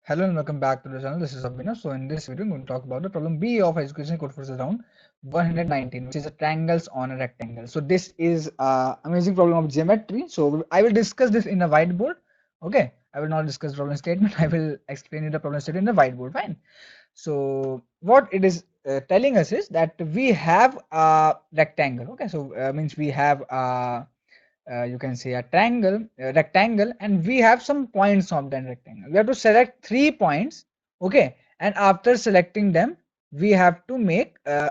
Hello and welcome back to the channel. This is Abhinav. So in this video, I'm going to talk about the problem B of education code forces round 119, which is a triangles on a rectangle. So this is amazing problem of geometry. So I will discuss this in a whiteboard. Okay, I will not discuss problem statement. I will explain you the problem statement in the whiteboard. Fine. So what it is telling us is that we have a rectangle. Okay, so means we have you can say a rectangle, and we have some points of that rectangle. We have to select 3 points. Okay, and after selecting them we have to make a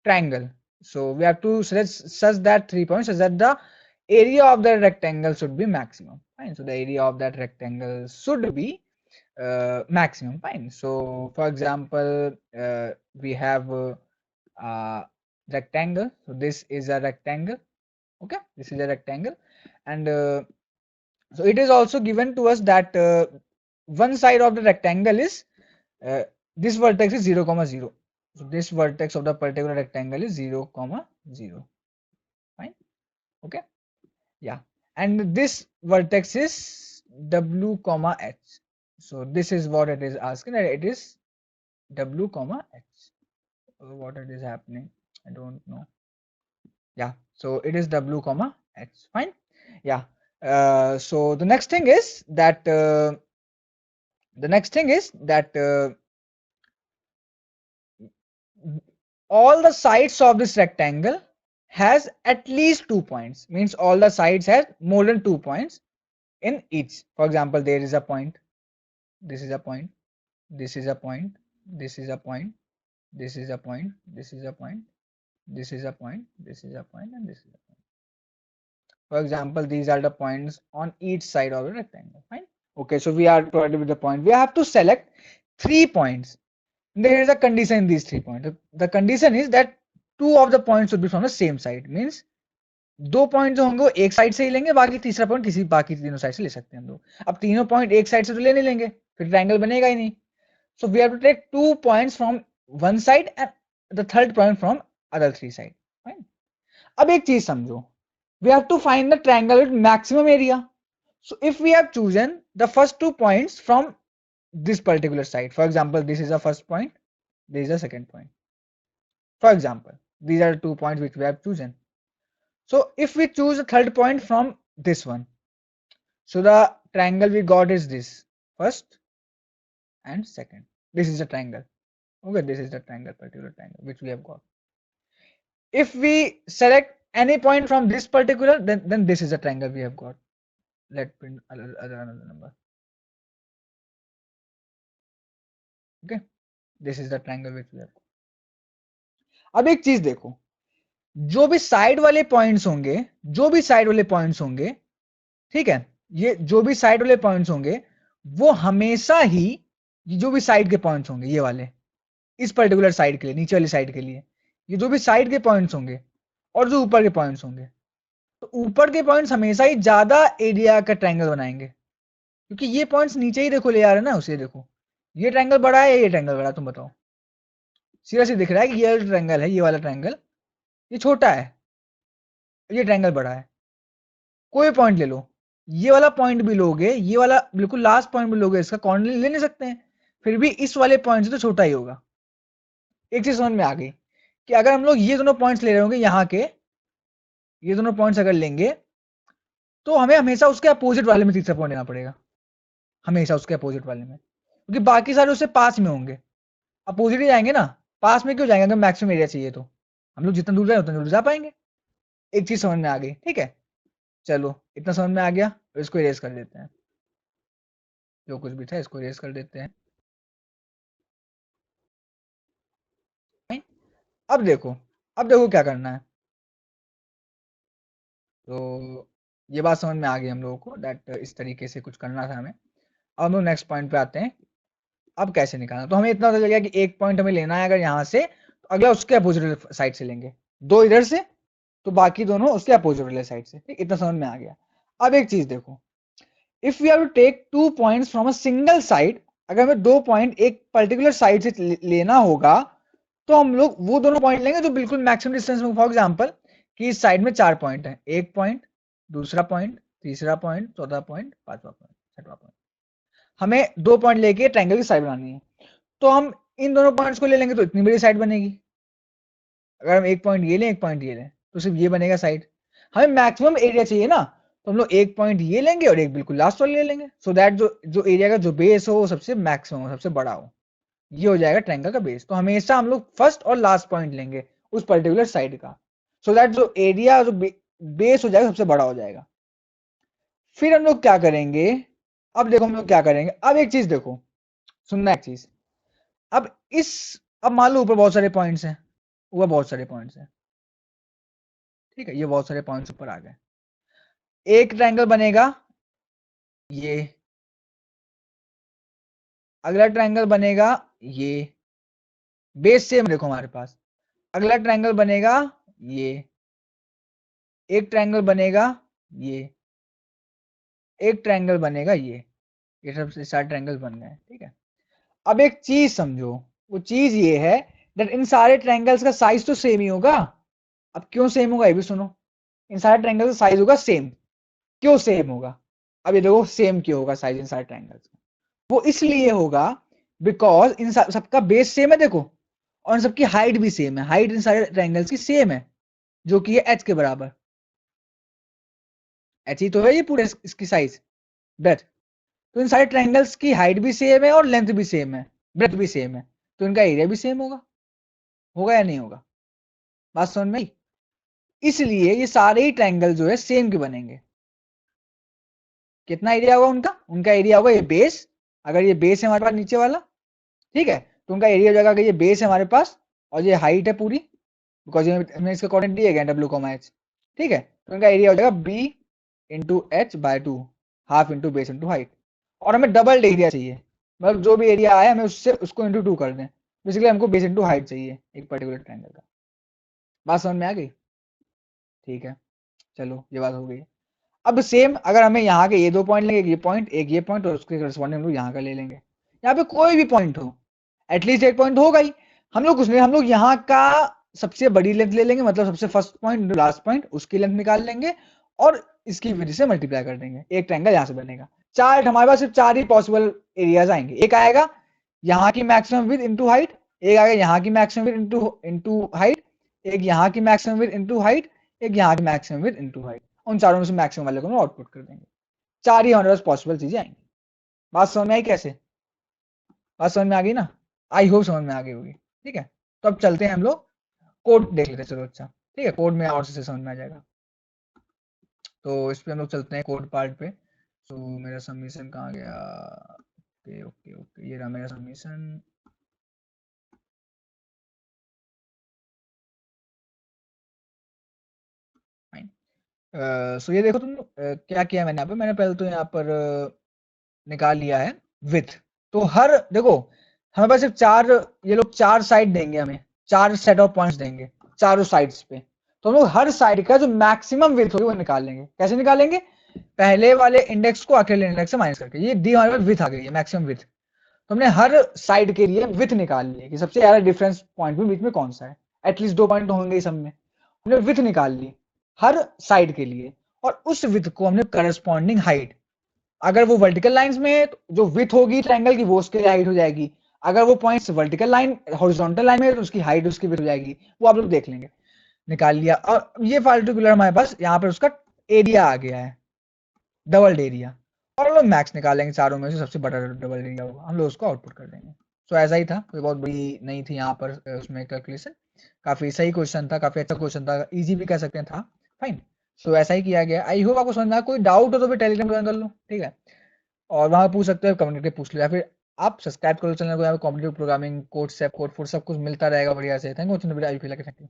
triangle. So we have to select such that 3 points such that the area of the rectangle should be maximum. Fine. So the area of that rectangle should be maximum. Fine. So for example, we have rectangle. So this is a rectangle. Okay, this is a rectangle, and so it is also given to us that one side of the rectangle is uh, this vertex is 0 comma 0. So this vertex of the particular rectangle is 0 comma 0. Fine. Okay, yeah, and this vertex is w comma h. So this is what it is asking, that it is w comma h. What it is happening, I don't know. Yeah, so it is w comma h. Fine. Yeah. So the next thing is that all the sides of this rectangle has at least 2 points. Means all the sides has more than 2 points in each. For example, there is a point, this is a point, this is a point, this is a point, this is a point, this is a point, this is a point, this is a point, and this is a point. For example, these are the points on each side of the rectangle. Fine. Okay, so we are provided with the point. We have to select 3 points. There is a condition in these 3 points. The condition is that two of the points should be from the same side. Means दो point जो होंगे वो एक side से ही लेंगे, बाकी तीसरा point किसी बाकी तीनों साइड से ले सकते हैं हम लोग. अब तीनों पॉइंट एक साइड से तो ले नहीं लेंगे, फिर ट्रायंगल बनेगा ही नहीं. So we have to take 2 points from one side and the third point from other 3 side. Fine. अब एक चीज समझो, we have to find the triangle with maximum area. So if we have chosen the first 2 points from this particular side, for example, this is the first point, this is the second point. For example, these are the 2 points which we have chosen. So if we choose the third point from this one, so the triangle we got is this first and second. This is the triangle. Okay, this is the triangle, particular triangle which we have got. If we select any point from this particular, then this is the triangle we have got. Let's print another number. Okay, this is the triangle which we have. अब एक चीज देखो, जो भी side वाले points होंगे, ठीक है, ये जो भी साइड वाले पॉइंट्स होंगे वो हमेशा ही जो भी साइड के पॉइंट्स होंगे, ये वाले इस पर्टिकुलर साइड के लिए, नीचे वाली साइड के लिए, ये जो भी साइड के पॉइंट्स होंगे और जो ऊपर के पॉइंट्स होंगे, तो ऊपर के पॉइंट्स हमेशा ही ज्यादा एरिया का ट्रायंगल बनाएंगे, क्योंकि ये पॉइंट्स नीचे ही देखो ले आ रहे हैं ना. उसे देखो, ये ट्रायंगल बड़ा है, ये ट्रायंगल बड़ा है, तुम बताओ. सीधा सी दिख रहा है कि ये ट्रायंगल है, ये वाला ट्रायंगल ये छोटा है, ये ट्रायंगल बड़ा है. कोई पॉइंट ले लो, ये वाला पॉइंट भी लोगे, ये वाला बिल्कुल लास्ट पॉइंट भी लोगे, इसका कॉर्नर ले नहीं सकते हैं, फिर भी इस वाले पॉइंट से तो छोटा ही होगा. एक चीज समझ में आ गई कि अगर हम लोग ये दोनों पॉइंट्स ले रहे होंगे, यहाँ के ये दोनों पॉइंट्स अगर लेंगे तो हमें हमेशा उसके अपोजिट वाले में तीसरा पॉइंट लेना पड़ेगा, हमेशा उसके अपोजिट वाले में, क्योंकि बाकी सारे उससे पास में होंगे. अपोजिट ही जाएंगे ना, पास में क्यों जाएंगे? अगर मैक्सिमम एरिया चाहिए तो हम लोग जितना दूर जाए उतना दूर जा पाएंगे. एक चीज समझ में आ गई. ठीक है, चलो इतना समझ में आ गया, इसको इरेज कर देते हैं, जो कुछ भी था इसको इरेज कर देते हैं. अब देखो क्या करना है. तो ये बात समझ में आ गई हम लोगों को, दैट इस तरीके से कुछ करना था हमें. अब हम लोग नेक्स्ट पॉइंट पे आते हैं. अब कैसे निकालना, तो हमें इतना पता चल गया कि एक पॉइंट हमें लेना है अगर यहाँ से, तो अगला उसके अपोजिट साइड से लेंगे, दो इधर से तो बाकी दोनों उसके अपोजिट वाले साइड से. ठीक, इतना समझ में आ गया. अब एक चीज देखो, if we have to take 2 points from a single side, अगर हमें 2 पॉइंट एक पर्टिकुलर साइड से लेना होगा, तो हम लोग वो दोनों पॉइंट लेंगे जो बिल्कुल मैक्सिमम डिस्टेंस में. फॉर एग्जांपल कि इस साइड में 4 पॉइंट है, एक पॉइंट, दूसरा पॉइंट, तीसरा पॉइंट, चौथा पॉइंट, पांचवा पॉइंट, छठवां पॉइंट. हमें 2 पॉइंट लेके ट्रायंगल की साइड बनानी है, तो हम इन दोनों पॉइंट्स को ले लेंगे तो इतनी बड़ी साइड बनेगी। अगर हम एक पॉइंट ये लें एक पॉइंट ये लें तो सिर्फ ये बनेगा साइड। हमें मैक्सिमम एरिया चाहिए ना, तो हम लोग एक पॉइंट ये लेंगे और एक बिल्कुल लास्ट वाला ले लेंगे, सो दैट जो जो एरिया का जो बेस हो वो सबसे मैक्सिमम हो, सबसे बड़ा हो। ये हो जाएगा ट्रायंगल का बेस। तो हमेशा हम लोग फर्स्ट और लास्ट पॉइंट लेंगे उस पर्टिकुलर साइड का, सो दैट जो एरिया जो बेस हो जाएगा सबसे बड़ा हो जाएगा। फिर हम लोग क्या करेंगे, अब देखो हम लोग क्या करेंगे, अब एक चीज देखो, सुनना एक चीज। अब इस अब मान लो ऊपर बहुत सारे पॉइंट्स हैं, ऊपर बहुत सारे पॉइंट्स हैं, ठीक है, ये बहुत सारे पॉइंट्स ऊपर आ गए। एक ट्रायंगल बनेगा ये, अगला ट्रायंगल बनेगा ये, बेस सेम देखो हमारे पास। अगला ट्रायंगल बनेगा ये, एक ट्रायंगल बनेगा ये, एक ट्रायंगल बनेगा ये सब सारे ट्रायंगल बन गए, ठीक है। अब एक चीज समझो, वो चीज ये है दैट इन सारे ट्रायंगल्स का साइज तो सेम ही होगा। अब क्यों सेम होगा ये भी सुनो, इन सारे ट्रायंगल का साइज होगा सेम। क्यों सेम होगा, अब ये देखो सेम क्यों होगा साइज इन सारे ट्रायंगल्स का, वो इसलिए होगा बिकॉज इन सबका बेस सेम है देखो, और इन सबकी हाइट भी सेम है, हाइट इन सारे ट्रायंगल्स की सेम है जो कि है h के बराबर। h ही तो है ये पूरे इसकी साइज ब्रेथ। तो इन सारे ट्रायंगल्स की हाइट भी सेम है और लेंथ भी सेम है, ब्रेथ भी सेम है, तो इनका एरिया भी सेम होगा। होगा या नहीं होगा, बात समझ में आई। इसलिए ये सारे ही ट्रायंगल जो है सेम के बनेंगे। कितना एरिया होगा उनका, उनका एरिया होगा ये बेस, अगर ये बेस है हमारे पास नीचे वाला, ठीक है, तो उनका एरिया हो जाएगा, अगर ये बेस है हमारे पास और ये हाइट है पूरी, बिकॉज हमने इसका कोऑर्डिनेट दिए गए डब्ल्यू कॉमा एच, ठीक है, तो उनका एरिया हो जाएगा B into H by 2, half into base into height. और हमें डबल एरिया चाहिए, मतलब जो भी एरिया आया हमें उससे उसको इंटू 2 कर दें, बेसिकली हमको बेस इंटू हाइट चाहिए एक पर्टिकुलर ट्रायंगल का। बात समझ में आ गई, ठीक है, चलो ये बात हो गई। अब सेम अगर हमें यहाँ के ये 2 पॉइंट लेंगे, एक ये पॉइंट और उसके करस्पॉन्डिंग हम लोग यहाँ का ले लेंगे, यहाँ पे कोई भी पॉइंट हो, एटलीस्ट एक पॉइंट होगा ही। हम लोग कुछ नहीं, हम लोग यहाँ का सबसे बड़ी लेंथ ले लेंगे, मतलब सबसे फर्स्ट पॉइंट लास्ट पॉइंट उसकी लेंथ निकाल लेंगे और इसकी वजह से मल्टीप्लाई कर देंगे, एक ट्रायंगल यहाँ से बनेगा। चार, हमारे पास सिर्फ 4 ही पॉसिबल एरियाज आएंगे, एक आएगा यहाँ की मैक्सिमम विड्थ इनटू हाइट, एक आएगा यहाँ की maximum width into into height, एक यहाँ की मैक्सिमम विड्थ इनटू हाइट, एक यहाँ की मैक्सिमम विड्थ इनटू हाइट। उन चारों में से मैक्सिमम वाले को हम आउटपुट कर देंगे। 4 ही हमारे पास पॉसिबल चीजें आएंगी। बात समझ में आई कैसे, बात समझ में आ गई ना, आई होप समझ में आ गई होगी, ठीक है। तो अब चलते हैं हम लोग कोड देख लेते हैं, चलो अच्छा, ठीक है, कोड में और से समझ में आ जाएगा। तो इस पे हम लोग चलते हैं कोड पार्ट पे। तो मेरा सबमिशन कहाँ गया, ओके ओके ओके, ये रहा मेरा सबमिशन। फाइन। सो ये देखो तुम क्या किया मैंने यहाँ पे, मैंने पहले तो यहाँ पर निकाल लिया है विथ। तो हर देखो हमें पास सिर्फ 4, ये लोग 4 साइड देंगे, हमें 4 सेट ऑफ पॉइंट्स देंगे चारों साइड्स पे, तो हम लोग हर साइड का जो मैक्सिमम विथ होगी वो निकाल लेंगे। कैसे निकालेंगे, पहले वाले इंडेक्स को अकेले इंडेक्स से माइनस करके, ये डी हमारे पास विथ आ गई है, मैक्सिमम विथ। तो हमने हर साइड के लिए विथ निकाल ली है कि सबसे ज्यादा डिफरेंस पॉइंट में बीच में कौन सा है, एटलीस्ट 2 पॉइंट तो होंगे ही सब में। हमने विथ निकाल ली हर साइड के लिए, और उस विथ को हमने करस्पॉन्डिंग हाइट, अगर वो वर्टिकल लाइंस में है तो जो विथ होगी ट्रायंगल की वो उसके लिए हाइट हो जाएगी, अगर वो points vertical line horizontal line में है तो उसकी हाइट उसकी विथ हो जाएगी, वो आप लोग देख लेंगे। निकाल लिया, और ये पार्टिकुलर हमारे पास यहाँ पर उसका एरिया आ गया है, डबल एरिया, और हम लोग मैक्स निकालेंगे चारों में से सबसे बड़ा डबल एरिया होगा, हम लोग उसको आउटपुट कर देंगे। सो ऐसा ही था, कोई बहुत बड़ी नहीं थी यहाँ पर उसमें कैलकुलेशन, काफी सही क्वेश्चन था, काफी अच्छा क्वेश्चन था, इजी भी कह सकते हैं था। फाइन, सो ऐसा ही किया गया। आई होप आपको समझ में आया, कोई डाउट हो तो फिर टेलीग्राम ज्वाइन कर लो, ठीक है, और वहां पूछ सकते हो, कम्युनिटी पूछ लो, या फिर आप सब्सक्राइब करो चैनल को, यहाँ पे competitive programming code shape code for सब कुछ मिलता रहेगा बढ़िया से। Thank you,